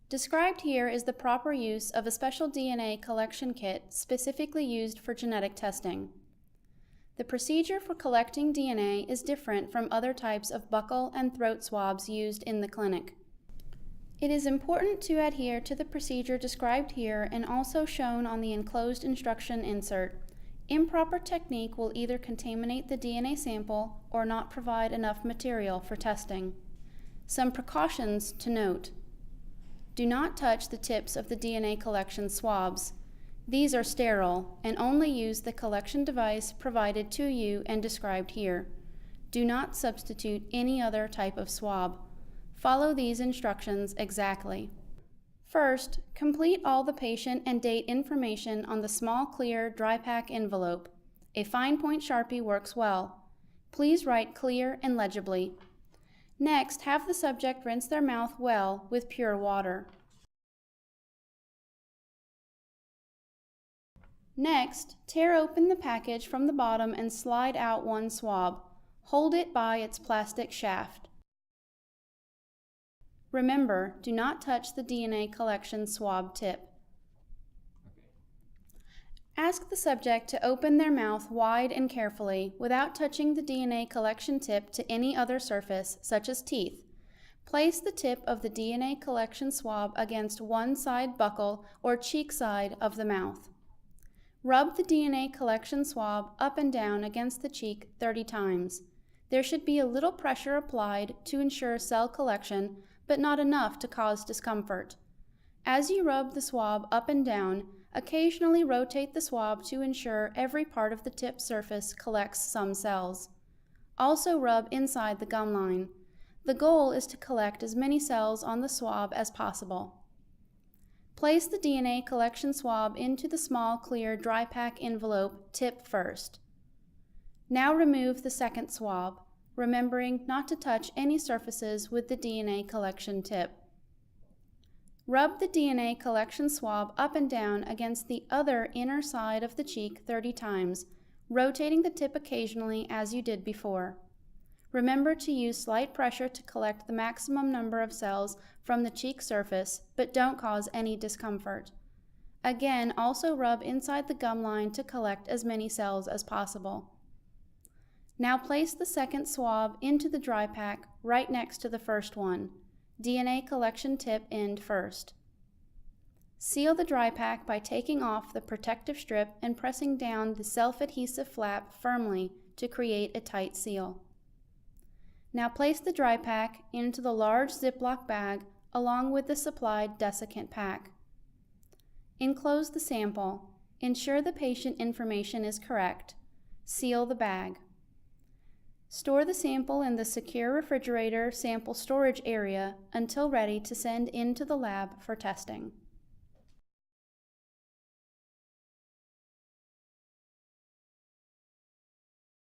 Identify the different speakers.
Speaker 1: Described here is the proper use of a special DNA collection kit specifically used for genetic testing. The procedure for collecting DNA is different from other types of buccal and throat swabs used in the clinic. It is important to adhere to the procedure described here and also shown on the enclosed instruction insert. Improper technique will either contaminate the DNA sample or not provide enough material for testing. Some precautions to note. Do not touch the tips of the DNA collection swabs. These are sterile and only use the collection device provided to you and described here. Do not substitute any other type of swab. Follow these instructions exactly. First, complete all the patient and date information on the small clear dry pack envelope. A fine point Sharpie works well. Please write clear and legibly. Next, have the subject rinse their mouth well with pure water. Next, tear open the package from the bottom and slide out one swab. Hold it by its plastic shaft. Remember, do not touch the DNA collection swab tip. Ask the subject to open their mouth wide and carefully without touching the DNA collection tip to any other surface, such as teeth. Place the tip of the DNA collection swab against one side buccal or cheek side of the mouth. Rub the DNA collection swab up and down against the cheek 30 times. There should be a little pressure applied to ensure cell collection, but not enough to cause discomfort. As you rub the swab up and down, occasionally rotate the swab to ensure every part of the tip surface collects some cells. Also rub inside the gum line. The goal is to collect as many cells on the swab as possible. Place the DNA collection swab into the small clear dry pack envelope tip first. Now remove the second swab, remembering not to touch any surfaces with the DNA collection tip. Rub the DNA collection swab up and down against the other inner side of the cheek 30 times, rotating the tip occasionally as you did before. Remember to use slight pressure to collect the maximum number of cells from the cheek surface, but don't cause any discomfort. Again, also rub inside the gum line to collect as many cells as possible. Now place the second swab into the dry pack right next to the first one. DNA collection tip end first. Seal the dry pack by taking off the protective strip and pressing down the self-adhesive flap firmly to create a tight seal. Now place the dry pack into the large Ziploc bag along with the supplied desiccant pack. Enclose the sample. Ensure the patient information is correct. Seal the bag. Store the sample in the secure refrigerator sample storage area until ready to send into the lab for testing.